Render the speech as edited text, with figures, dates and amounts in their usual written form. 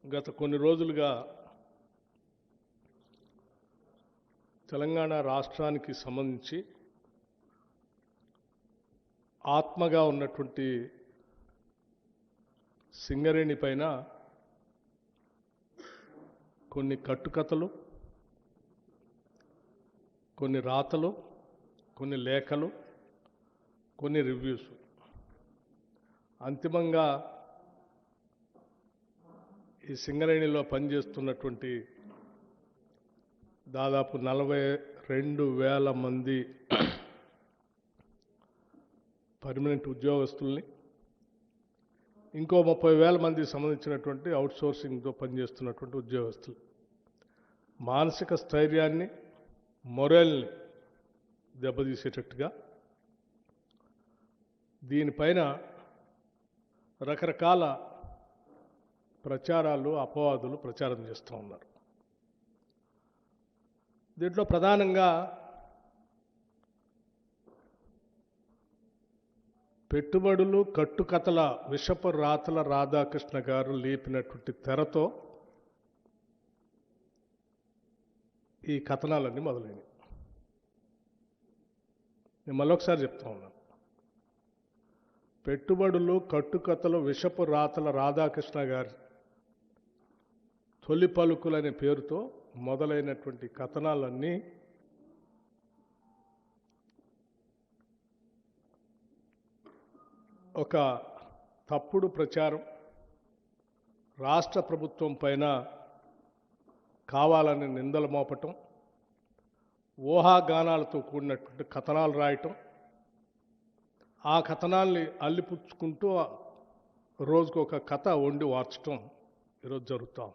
గత కొన్ని రోజులుగా తెలంగాణ రాష్ట్రానికి సంబంధించి ఆత్మగా ఉన్నటువంటి సింగరేణి పైన కొన్ని కట్టుకథలు, కొన్ని రాతలు, కొన్ని లేఖలు, కొన్ని రివ్యూస్, అంతిమంగా ఈ సింగరేణిలో పనిచేస్తున్నటువంటి దాదాపు 42,000 మంది పర్మనెంట్ ఉద్యోగస్తుల్ని, ఇంకో 30,000 మందికి సంబంధించినటువంటి అవుట్సోర్సింగ్తో పనిచేస్తున్నటువంటి ఉద్యోగస్తులు మానసిక స్థైర్యాన్ని, మొరల్ని దెబ్బతీసేటట్టుగా దీనిపైన రకరకాల ప్రచారాలు, అపవాదులు ప్రచారం చేస్తూ ఉన్నారు. దీంట్లో ప్రధానంగా పెట్టుబడులు, కట్టుకథల విషపు రాతల రాధాకృష్ణ గారు లేపినటువంటి తెరతో ఈ కథనాలన్నీ మొదలైనవి. నేను మళ్ళొకసారి చెప్తా ఉన్నాను. పెట్టుబడులు, కట్టుకథలు, విషపు రాతల రాధాకృష్ణ గారి తొలి పలుకులనే పేరుతో మొదలైనటువంటి కథనాలన్నీ ఒక తప్పుడు ప్రచారం, రాష్ట్ర ప్రభుత్వం పైన కావాలని నిందలు మోపటం, ఊహాగానాలతో కూడినటువంటి కథనాలు రాయటం, ఆ కథనాల్ని అల్లిపుచ్చుకుంటూ రోజుకొక కథ వండి వార్చటం ఈరోజు జరుగుతాం.